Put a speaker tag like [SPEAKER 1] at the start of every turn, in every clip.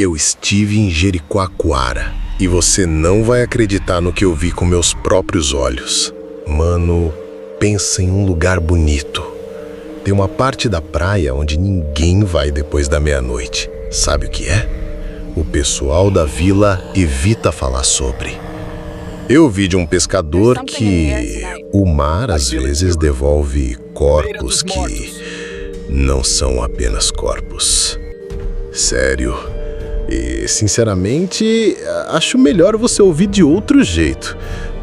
[SPEAKER 1] Eu estive em Jericoacoara e você não vai acreditar no que eu vi com meus próprios olhos. Mano, pensa em um lugar bonito. Tem uma parte da praia onde ninguém vai depois da meia-noite. Sabe o que é? O pessoal da vila evita falar sobre. Eu vi de um pescador que o mar às vezes devolve corpos que não são apenas corpos. Sério. E, sinceramente, acho melhor você ouvir de outro jeito.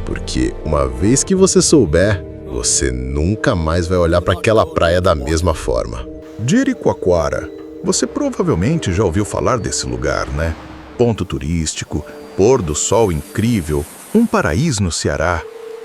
[SPEAKER 1] Porque uma vez que você souber, você nunca mais vai olhar para aquela praia da mesma forma.
[SPEAKER 2] Jericoacoara. Você provavelmente já ouviu falar desse lugar, né? Ponto turístico, pôr do sol incrível, um paraíso no Ceará.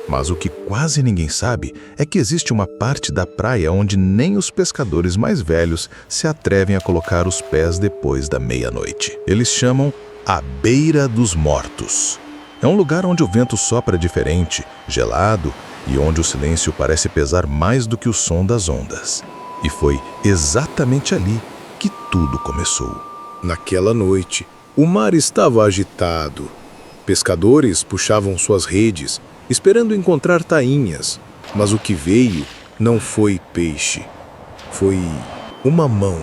[SPEAKER 2] Mas o que quase ninguém sabe é que existe uma parte da praia onde nem os pescadores mais velhos se atrevem a colocar os pés depois da meia-noite. Eles chamam a Beira dos Mortos. É um lugar onde o vento sopra diferente, gelado, e onde o silêncio parece pesar mais do que o som das ondas. E foi exatamente ali que tudo começou.
[SPEAKER 1] Naquela noite, o mar estava agitado. Pescadores puxavam suas redes, esperando encontrar tainhas, mas o que veio não foi peixe. Foi uma mão,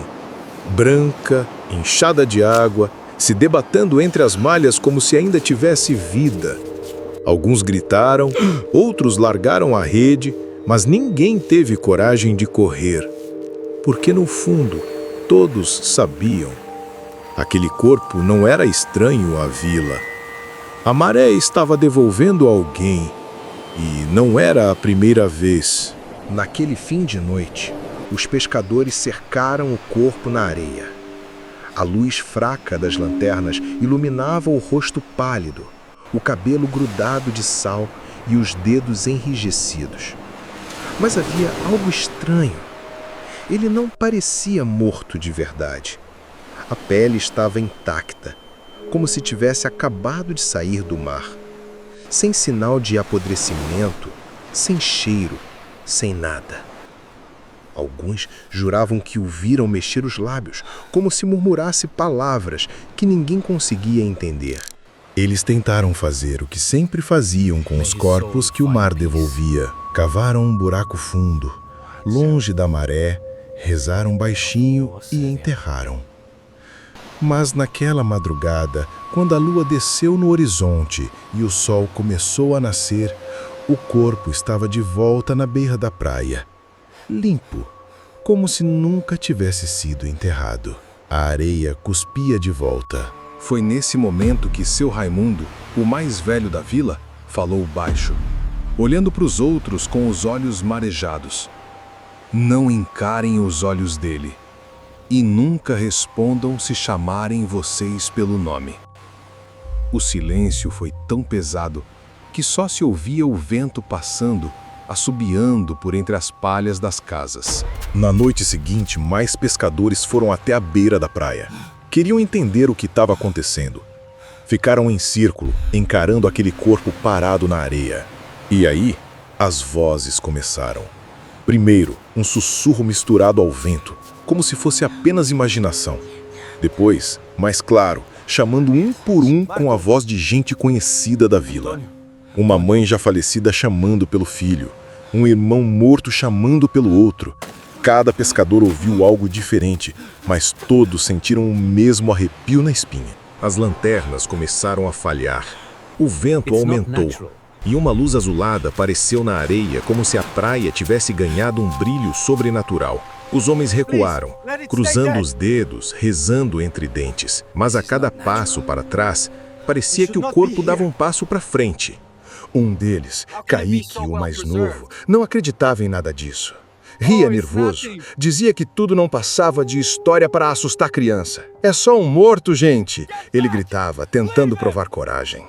[SPEAKER 1] branca, inchada de água, se debatendo entre as malhas como se ainda tivesse vida. Alguns gritaram, outros largaram a rede, mas ninguém teve coragem de correr, porque no fundo todos sabiam. Aquele corpo não era estranho à vila. A maré estava devolvendo alguém, e não era a primeira vez. Naquele fim de noite, os pescadores cercaram o corpo na areia. A luz fraca das lanternas iluminava o rosto pálido, o cabelo grudado de sal e os dedos enrijecidos. Mas havia algo estranho. Ele não parecia morto de verdade. A pele estava intacta, como se tivesse acabado de sair do mar. Sem sinal de apodrecimento, sem cheiro, sem nada. Alguns juravam que o viram mexer os lábios, como se murmurasse palavras que ninguém conseguia entender. Eles tentaram fazer o que sempre faziam com os corpos que o mar devolvia. Cavaram um buraco fundo, longe da maré, rezaram baixinho e enterraram. Mas naquela madrugada, quando a lua desceu no horizonte e o sol começou a nascer, o corpo estava de volta na beira da praia, limpo, como se nunca tivesse sido enterrado. A areia cuspia de volta. Foi nesse momento que seu Raimundo, o mais velho da vila, falou baixo, olhando para os outros com os olhos marejados. Não encarem os olhos dele. E nunca respondam se chamarem vocês pelo nome. O silêncio foi tão pesado que só se ouvia o vento passando, assobiando por entre as palhas das casas. Na noite seguinte, mais pescadores foram até a beira da praia. Queriam entender o que estava acontecendo. Ficaram em círculo, encarando aquele corpo parado na areia. E aí, as vozes começaram. Primeiro, um sussurro misturado ao vento, como se fosse apenas imaginação. Depois, mais claro, chamando um por um com a voz de gente conhecida da vila. Uma mãe já falecida chamando pelo filho, um irmão morto chamando pelo outro. Cada pescador ouviu algo diferente, mas todos sentiram o mesmo arrepio na espinha. As lanternas começaram a falhar. O vento aumentou. E uma luz azulada apareceu na areia como se a praia tivesse ganhado um brilho sobrenatural. Os homens recuaram, cruzando os dedos, rezando entre dentes. Mas a cada passo para trás, parecia que o corpo dava um passo para frente. Um deles, Kaique, o mais novo, não acreditava em nada disso. Ria nervoso, dizia que tudo não passava de história para assustar criança. É só um morto, gente! Ele gritava, tentando provar coragem.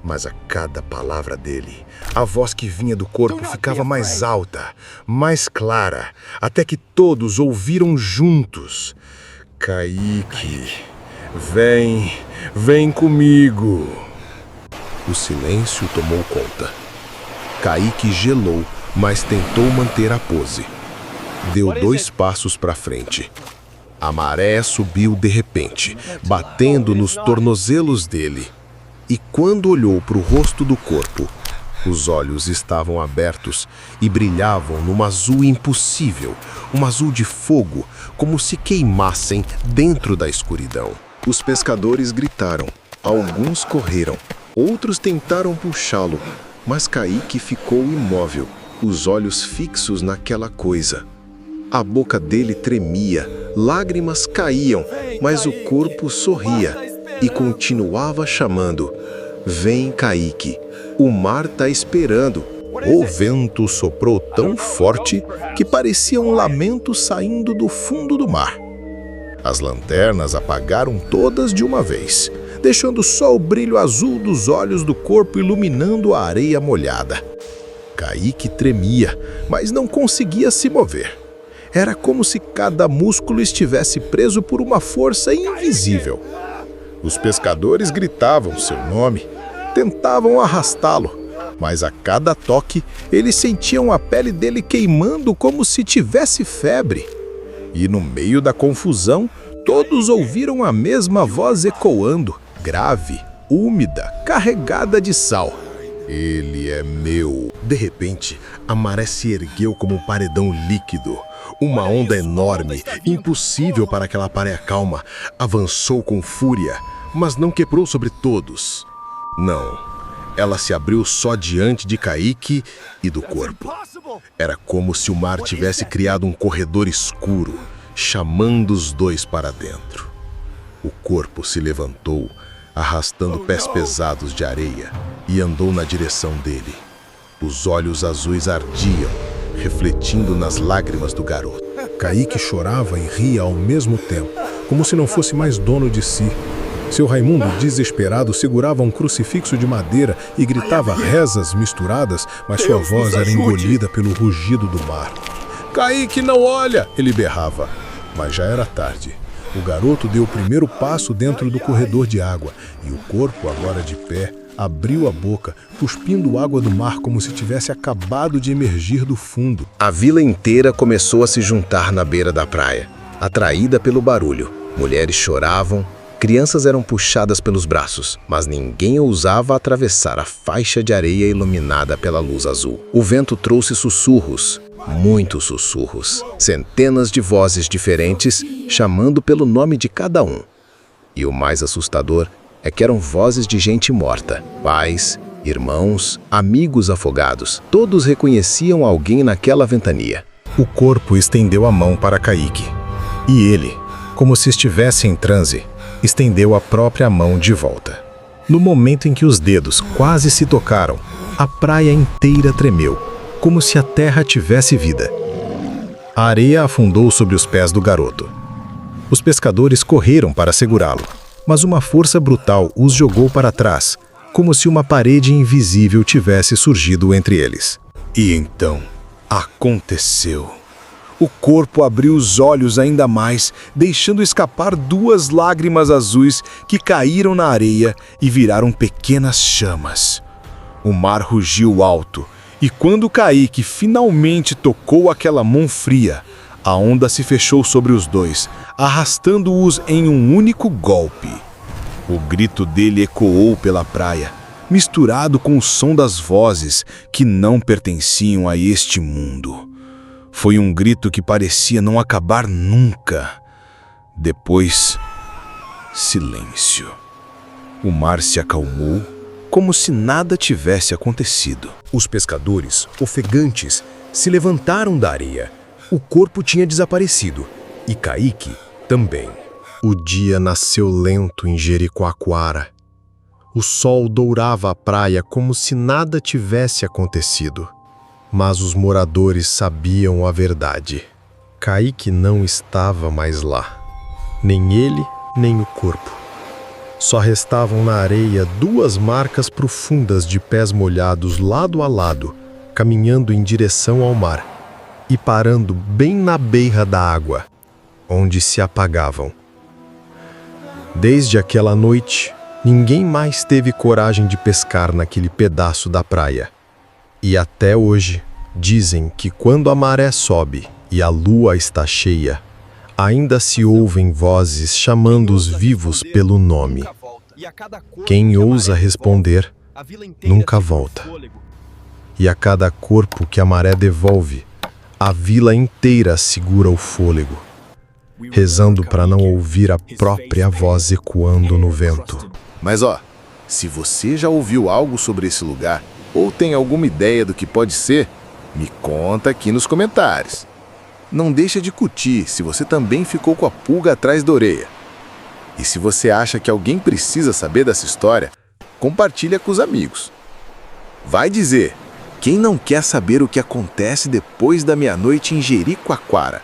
[SPEAKER 1] Mas a cada palavra dele, a voz que vinha do corpo ficava mais alta, mais clara, até que todos ouviram juntos. Kaique, vem comigo. O silêncio tomou conta. Kaique gelou, mas tentou manter a pose. Deu 2 passos para frente. A maré subiu de repente, batendo nos tornozelos dele. E quando olhou para o rosto do corpo, os olhos estavam abertos e brilhavam num azul impossível, um azul de fogo, como se queimassem dentro da escuridão. Os pescadores gritaram, alguns correram, outros tentaram puxá-lo, mas Kaique ficou imóvel, os olhos fixos naquela coisa. A boca dele tremia, lágrimas caíam, mas o corpo sorria e continuava chamando: "Vem, Kaique, o mar tá esperando." O vento soprou tão forte que parecia um lamento saindo do fundo do mar. As lanternas apagaram todas de uma vez, deixando só o brilho azul dos olhos do corpo iluminando a areia molhada. Kaique tremia, mas não conseguia se mover. Era como se cada músculo estivesse preso por uma força invisível. Os pescadores gritavam seu nome, tentavam arrastá-lo, mas a cada toque eles sentiam a pele dele queimando como se tivesse febre. E no meio da confusão, todos ouviram a mesma voz ecoando, grave, úmida, carregada de sal. "Ele é meu." De repente, a maré se ergueu como um paredão líquido. Uma onda enorme, impossível para aquela praia calma, avançou com fúria, mas não quebrou sobre todos. Não, ela se abriu só diante de Kaique e do corpo. Era como se o mar tivesse criado um corredor escuro, chamando os dois para dentro. O corpo se levantou, arrastando pés pesados de areia, e andou na direção dele. Os olhos azuis ardiam, refletindo nas lágrimas do garoto. Kaique chorava e ria ao mesmo tempo, como se não fosse mais dono de si. Seu Raimundo, desesperado, segurava um crucifixo de madeira e gritava rezas misturadas, mas sua voz era engolida pelo rugido do mar. "Kaique, não olha!" ele berrava. Mas já era tarde. O garoto deu o primeiro passo dentro do corredor de água, e o corpo, agora de pé, abriu a boca, cuspindo água do mar como se tivesse acabado de emergir do fundo. A vila inteira começou a se juntar na beira da praia, atraída pelo barulho. Mulheres choravam, crianças eram puxadas pelos braços, mas ninguém ousava atravessar a faixa de areia iluminada pela luz azul. O vento trouxe sussurros, muitos sussurros, centenas de vozes diferentes chamando pelo nome de cada um. E o mais assustador é que eram vozes de gente morta, pais, irmãos, amigos afogados. Todos reconheciam alguém naquela ventania. O corpo estendeu a mão para Kaique. E ele, como se estivesse em transe, estendeu a própria mão de volta. No momento em que os dedos quase se tocaram, a praia inteira tremeu, como se a terra tivesse vida. A areia afundou sobre os pés do garoto. Os pescadores correram para segurá-lo, mas uma força brutal os jogou para trás, como se uma parede invisível tivesse surgido entre eles. E então, aconteceu. O corpo abriu os olhos ainda mais, deixando escapar 2 lágrimas azuis que caíram na areia e viraram pequenas chamas. O mar rugiu alto, e quando Kaique finalmente tocou aquela mão fria, a onda se fechou sobre os dois, arrastando-os em um único golpe. O grito dele ecoou pela praia, misturado com o som das vozes que não pertenciam a este mundo. Foi um grito que parecia não acabar nunca. Depois, silêncio. O mar se acalmou, como se nada tivesse acontecido. Os pescadores, ofegantes, se levantaram da areia. O corpo tinha desaparecido, e Kaique também. O dia nasceu lento em Jericoacoara. O sol dourava a praia como se nada tivesse acontecido. Mas os moradores sabiam a verdade. Kaique não estava mais lá. Nem ele, nem o corpo. Só restavam na areia 2 marcas profundas de pés molhados lado a lado, caminhando em direção ao mar e parando bem na beira da água, onde se apagavam. Desde aquela noite, ninguém mais teve coragem de pescar naquele pedaço da praia. E até hoje, dizem que quando a maré sobe e a lua está cheia,
[SPEAKER 3] Ainda se ouvem vozes chamando os vivos pelo nome. Quem ousa responder, nunca volta. E a cada corpo que a maré devolve, a vila inteira segura o fôlego, rezando para não ouvir a própria voz ecoando no vento.
[SPEAKER 1] Mas se você já ouviu algo sobre esse lugar, ou tem alguma ideia do que pode ser, me conta aqui nos comentários. Não deixa de curtir se você também ficou com a pulga atrás da orelha. E se você acha que alguém precisa saber dessa história, compartilha com os amigos. Vai dizer, quem não quer saber o que acontece depois da meia-noite em Jericoacoara?